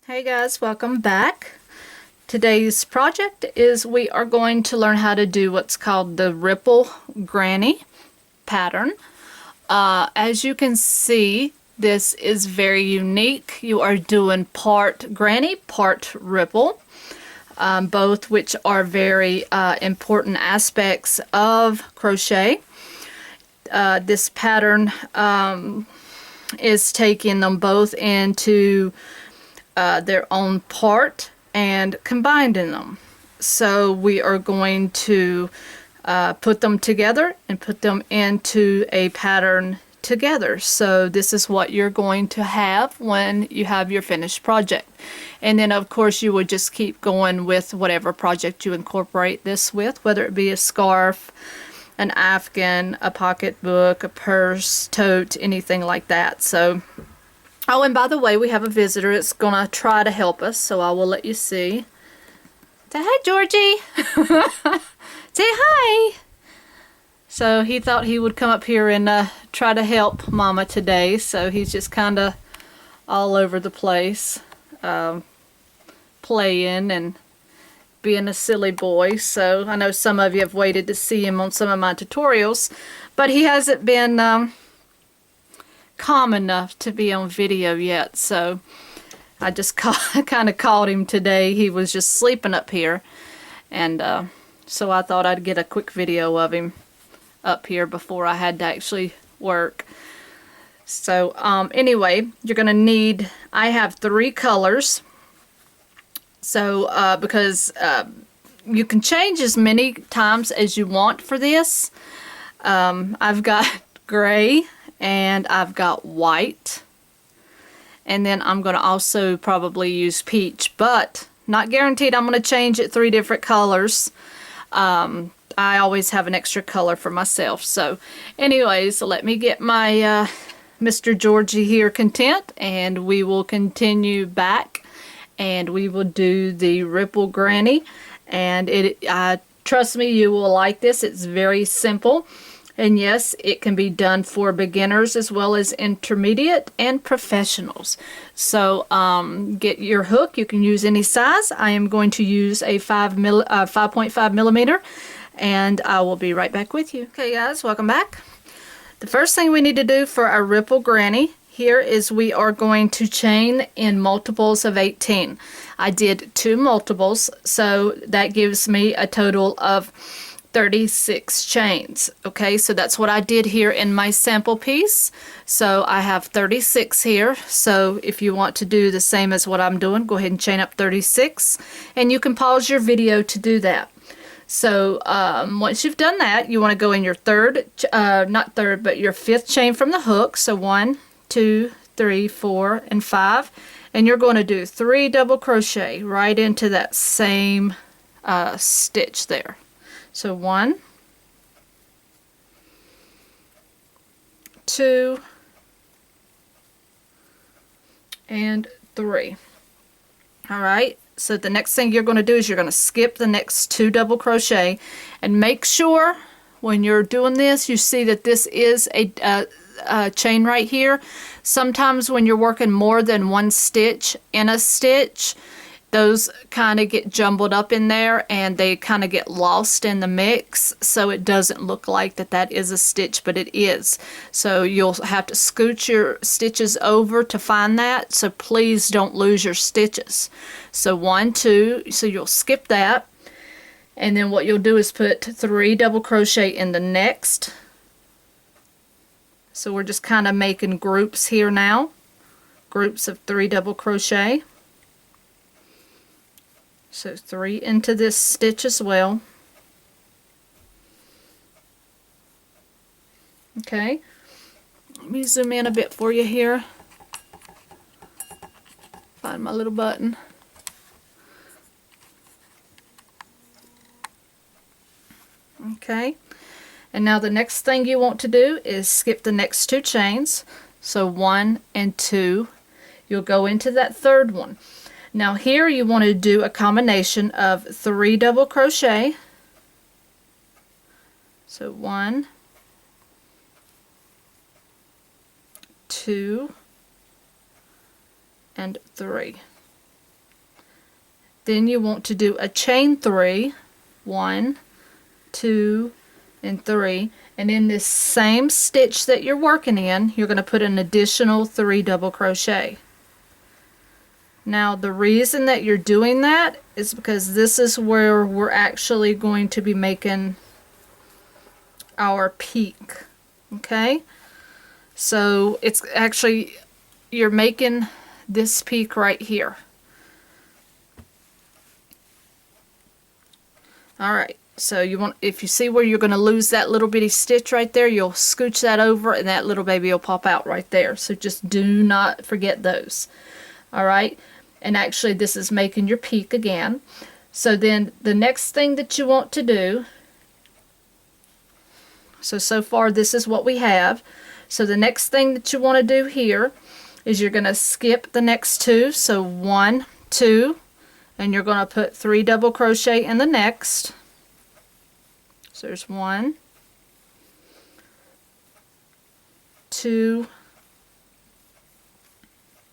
Hey guys, welcome back. Today's project is we are going to learn how to do what's called the ripple granny pattern. As you can see, this is very unique. You are doing part granny, part ripple, both which are very important aspects of crochet. This pattern is taking them both into their own part and combining them. So we are going to put them together and put them into a pattern together. So this is what you're going to have when you have your finished project. And then of course you would just keep going with whatever project you incorporate this with, whether it be a scarf, an afghan, a pocketbook, a purse, tote, anything like that. So, oh, and by the way, we have a visitor that's going to try to help us, so I will let you see. Say hi, Georgie. Say hi. So he thought he would come up here and try to help Mama today, so he's just kind of all over the place, playing and being a silly boy. So I know some of you have waited to see him on some of my tutorials, but he hasn't been calm enough to be on video yet, so I just kind of caught him today. He was just sleeping up here, and so I thought I'd get a quick video of him up here before I had to actually work. So anyway, you're gonna need, I have 3 colors. So because you can change as many times as you want for this. I've got gray and I've got white, and then I'm going to also probably use peach, but not guaranteed I'm going to change it 3 different colors. I always have an extra color for myself. So anyways, let me get my Mr. Georgie here content, and we will continue back and we will do the ripple granny. And trust me, you will like this. It's very simple. And yes, it can be done for beginners as well as intermediate and professionals. So get your hook. You can use any size. I am going to use a 5.5 millimeter, and I will be right back with you. Okay guys, welcome back. The first thing we need to do for our ripple granny here is we are going to chain in multiples of 18. I did 2 multiples, so that gives me a total of 36 chains. Okay, so that's what I did here in my sample piece. So I have 36 here. So if you want to do the same as what I'm doing, go ahead and chain up 36, and you can pause your video to do that. So once you've done that, you want to go in your not third, but your 5th chain from the hook. So 1, 2, 3, 4, and 5, and you're going to do 3 double crochet right into that same stitch there. So 1, 2, and 3. All right, so the next thing you're going to do is you're going to skip the next 2 double crochet, and make sure when you're doing this you see that this is a chain right here. Sometimes when you're working more than 1 stitch in a stitch, those kind of get jumbled up in there and they kind of get lost in the mix, so it doesn't look like that is a stitch, but it is. So you'll have to scoot your stitches over to find that, so please don't lose your stitches. So 1, 2, so you'll skip that, and then what you'll do is put 3 double crochet in the next. So we're just kind of making groups here now, groups of 3 double crochet. So 3 into this stitch as well. Okay, let me zoom in a bit for you here. Find my little button. Okay, and now the next thing you want to do is skip the next 2 chains. So 1 and 2, you'll go into that 3rd one. Now here you want to do a combination of 3 double crochet. So 1, 2, and 3. then you want to do a chain 3, 1, 2, and 3, and in this same stitch that you're working in, you're going to put an additional 3 double crochet. Now the reason that you're doing that is because this is where we're actually going to be making our peak. Okay, so it's actually, you're making this peak right here. Alright, so you want, if you see where you're going to lose that little bitty stitch right there, you'll scooch that over and that little baby will pop out right there. So just do not forget those. Alright, and actually this is making your peak again. So then the next thing that you want to do, so far this is what we have. So the next thing that you want to do here is you're going to skip the next 2. So 1, 2, and you're going to put 3 double crochet in the next. So there's 1, 2,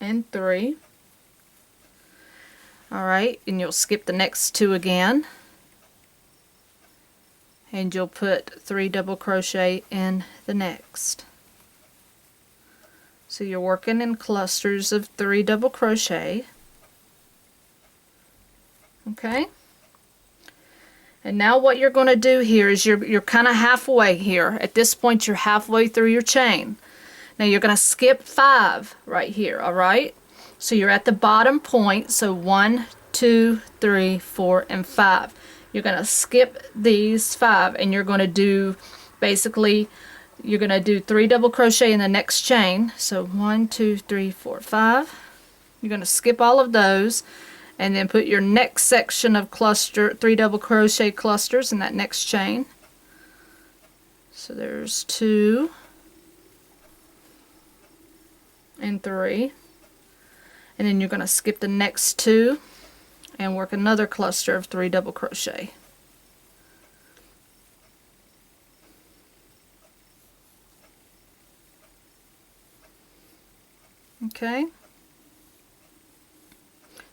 and 3. Alright, and you'll skip the next 2 again, and you'll put 3 double crochet in the next. So you're working in clusters of 3 double crochet. Okay, and now what you're going to do here is you're kind of halfway here. At this point you're halfway through your chain. Now you're going to skip 5 right here. Alright, so you're at the bottom point, so 1, 2, 3, 4, and 5. You're going to skip these 5 and you're going to do, basically, you're going to do 3 double crochet in the next chain. So 1, 2, 3, 4, 5. You're going to skip all of those and then put your next section of cluster, 3 double crochet clusters in that next chain. So there's 2 and 3. And then you're going to skip the next 2 and work another cluster of 3 double crochet. Okay,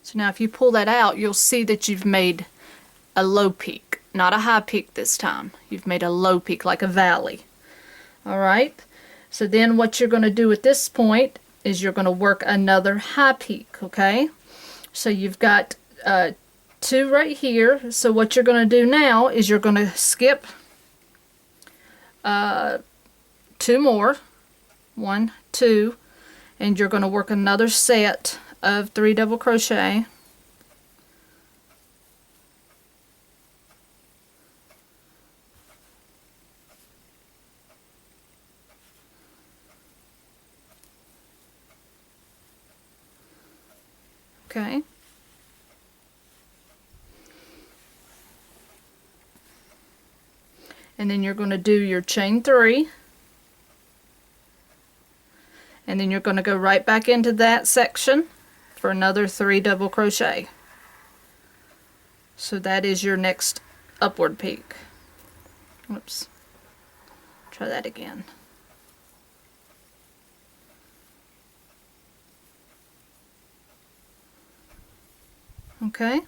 so now if you pull that out, you'll see that you've made a low peak, not a high peak this time. You've made a low peak, like a valley. Alright, so then what you're going to do at this point is you're going to work another high peak. Okay, so you've got 2 right here. So what you're going to do now is you're going to skip 2 more, 1, 2, and you're going to work another set of 3 double crochet. Okay. And then you're going to do your chain 3. And then you're going to go right back into that section for another 3 double crochet. So that is your next upward peak. Whoops. Try that again. Okay.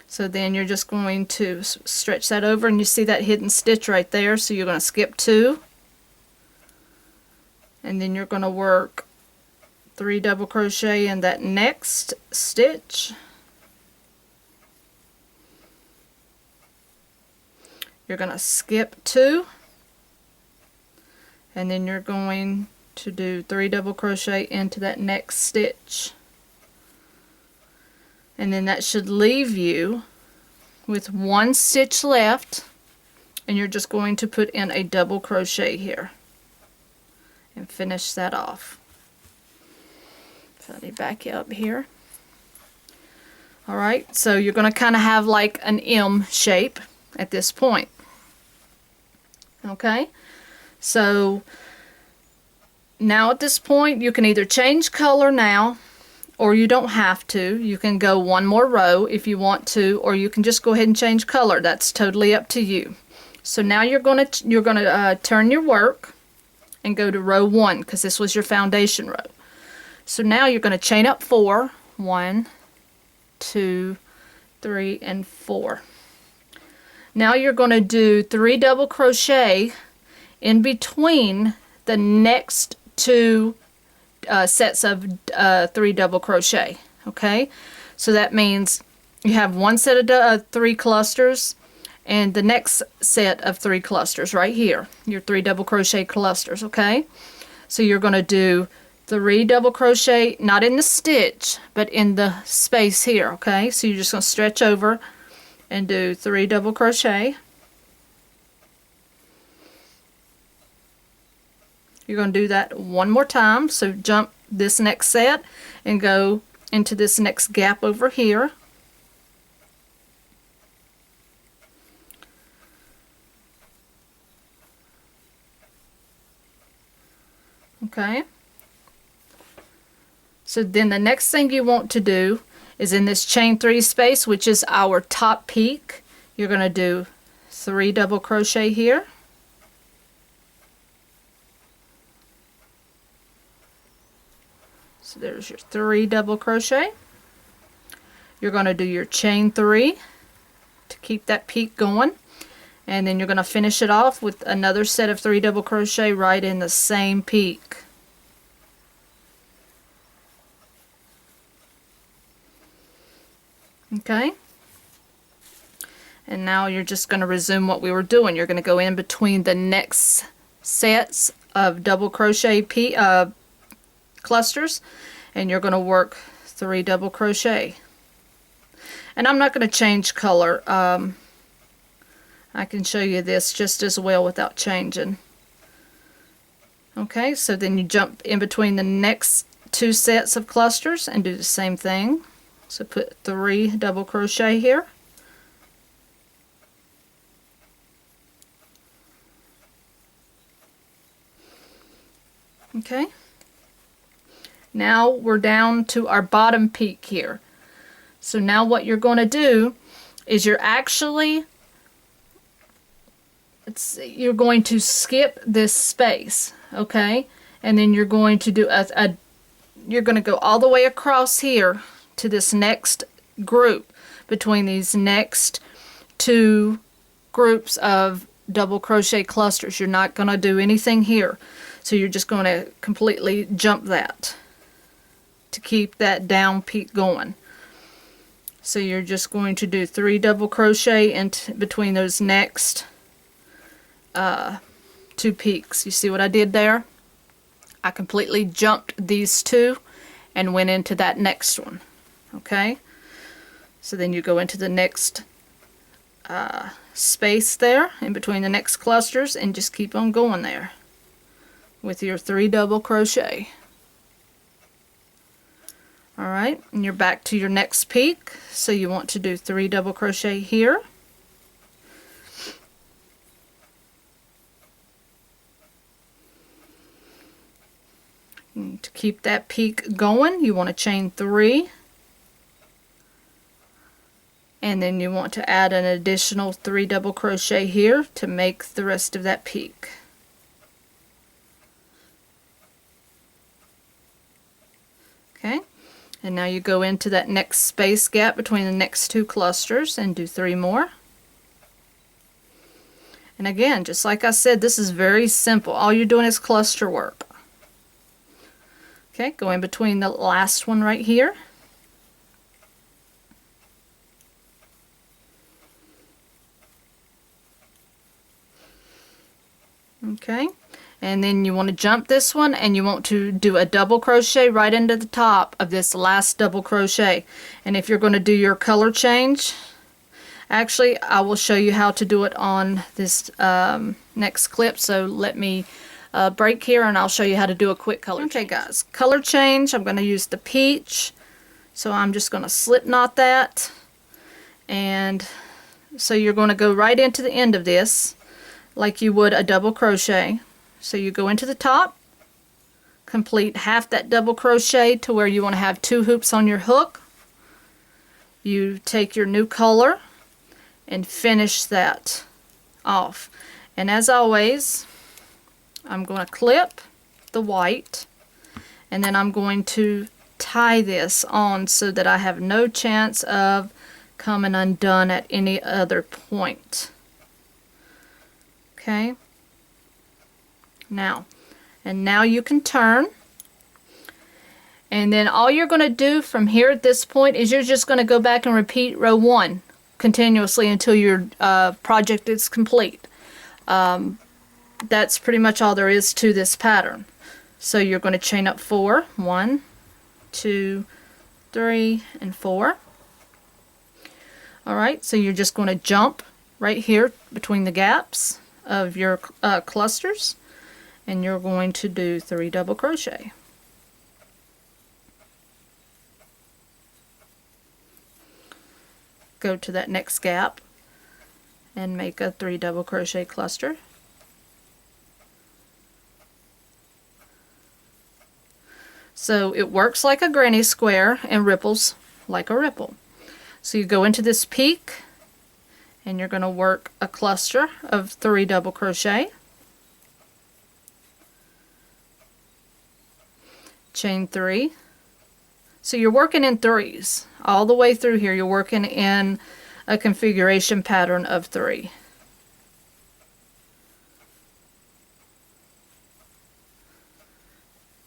So then you're just going to stretch that over, and you see that hidden stitch right there. So you're going to skip 2. And then you're going to work 3 double crochet in that next stitch. You're going to skip 2. And then you're going to do 3 double crochet into that next stitch. And then that should leave you with 1 stitch left, and you're just going to put in a double crochet here and finish that off. So let me back up here. Alright, so you're going to kind of have like an M shape at this point. Okay, so now at this point you can either change color now, or you don't have to. You can go 1 more row if you want to, or you can just go ahead and change color. That's totally up to you. So now you're gonna turn your work and go to row 1, because this was your foundation row. So now you're going to chain up 4, 1, 2, 3, and 4. Now you're going to do 3 double crochet in between the next 2 sets of 3 double crochet. Okay, so that means you have one set of 3 clusters and the next set of 3 clusters right here, your 3 double crochet clusters. Okay, so you're going to do 3 double crochet, not in the stitch, but in the space here. Okay, so you're just going to stretch over and do 3 double crochet. You're going to do that one more time, so jump this next set and go into this next gap over here. Okay, so then the next thing you want to do is in this chain 3 space, which is our top peak, you're going to do 3 double crochet here. So there's your 3 double crochet. You're going to do your chain 3 to keep that peak going, and then you're going to finish it off with another set of 3 double crochet right in the same peak. Okay, and now you're just going to resume what we were doing. You're going to go in between the next sets of double crochet clusters, and you're going to work 3 double crochet. And I'm not going to change color. I can show you this just as well without changing. Okay, so then you jump in between the next 2 sets of clusters and do the same thing. So put 3 double crochet here. Okay, now we're down to our bottom peak here. So now what you're going to do is you're going to skip this space, okay? And then you're going to do you're going to go all the way across here to this next group between these next 2 groups of double crochet clusters. You're not going to do anything here. So you're just going to completely jump that to keep that down peak going. So you're just going to do 3 double crochet in between those next 2 peaks. You see what I did there? I completely jumped these 2 and went into that next one. Okay, so then you go into the next space there in between the next clusters and just keep on going there with your 3 double crochet. Alright, and you're back to your next peak, so you want to do 3 double crochet here. And to keep that peak going, you want to chain 3. And then you want to add an additional 3 double crochet here to make the rest of that peak. Okay, and now you go into that next space gap between the next 2 clusters and do 3 more. And again, just like I said, this is very simple. All you're doing is cluster work. Okay, go in between the last one right here. Okay, and then you want to jump this one and you want to do a double crochet right into the top of this last double crochet. And if you're going to do your color change, actually I will show you how to do it on this next clip, so let me break here and I'll show you how to do a quick color change. Okay guys, color change, I'm going to use the peach, so I'm just going to slip knot that, and so you're going to go right into the end of this like you would a double crochet. So you go into the top, complete half that double crochet to where you want to have 2 hoops on your hook. You take your new color and finish that off. And as always, I'm going to clip the white, and then I'm going to tie this on so that I have no chance of coming undone at any other point. Okay. Now you can turn, and then all you're going to do from here at this point is you're just going to go back and repeat row 1 continuously until your project is complete. That's pretty much all there is to this pattern. So you're going to chain up 4, 1, 2, 3, and 4. Alright, so you're just going to jump right here between the gaps of your clusters, and you're going to do 3 double crochet. Go to that next gap and make a 3 double crochet cluster. So it works like a granny square and ripples like a ripple. So you go into this peak and you're going to work a cluster of 3 double crochet, chain 3. So you're working in 3s all the way through here. You're working in a configuration pattern of 3.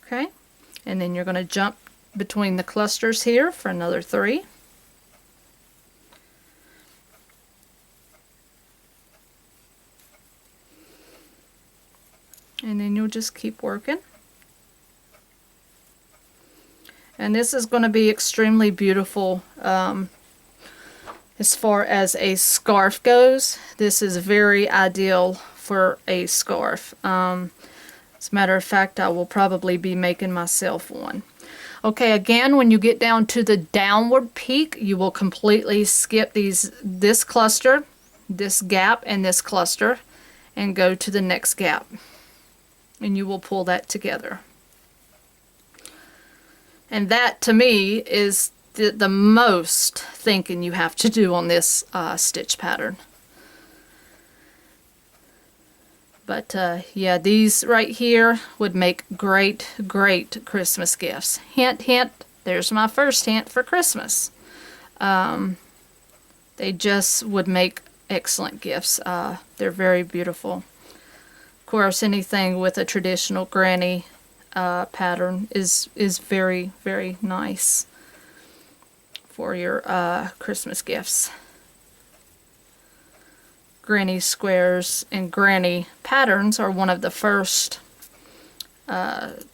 Okay, and then you're going to jump between the clusters here for another 3. And then you'll just keep working. And this is going to be extremely beautiful as far as a scarf goes. This is very ideal for a scarf. As a matter of fact, I will probably be making myself one. Okay, again, when you get down to the downward peak, you will completely skip this cluster, this gap, and this cluster, and go to the next gap. And you will pull that together. And that, to me, is the most thinking you have to do on this stitch pattern. But yeah, these right here would make great Christmas gifts. Hint, hint, there's my first hint for Christmas. They just would make excellent gifts. They're very beautiful. Of course, anything with a traditional granny pattern is very nice for your Christmas gifts. Granny squares and granny patterns are one of the first of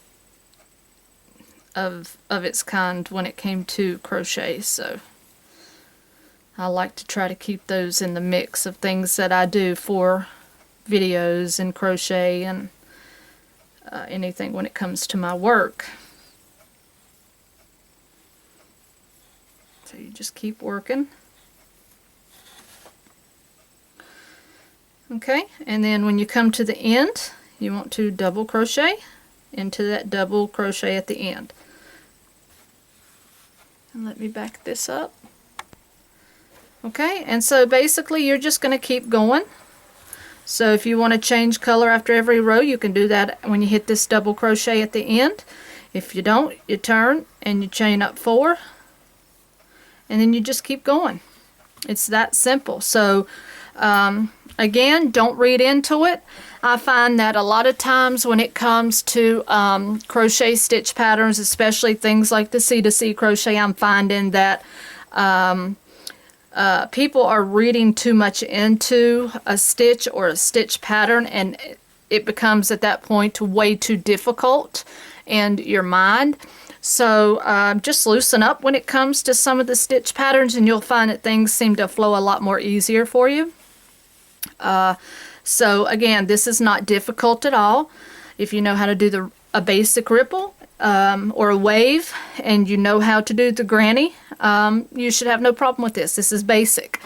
its kind when it came to crochet, so I like to try to keep those in the mix of things that I do for videos and crochet and anything when it comes to my work. So you just keep working. Okay, and then when you come to the end, you want to double crochet into that double crochet at the end. And let me back this up. Okay, and so basically you're just going to keep going. So if you want to change color after every row, you can do that when you hit this double crochet at the end. If you don't, you turn and you chain up 4, and then you just keep going. It's that simple. So again, don't read into it. I find that a lot of times when it comes to crochet stitch patterns, especially things like the C2C crochet, I'm finding that people are reading too much into a stitch or a stitch pattern, and it becomes at that point way too difficult in your mind. So just loosen up when it comes to some of the stitch patterns, and you'll find that things seem to flow a lot more easier for you. So again, this is not difficult at all. If you know how to do a basic ripple or a wave, and you know how to do the granny, you should have no problem with this. This is basic.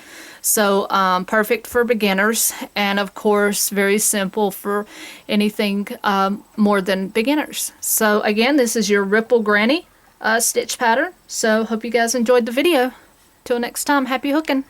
So perfect for beginners, and of course very simple for anything more than beginners. So again, this is your ripple granny stitch pattern. So hope you guys enjoyed the video. Till next time, happy hooking.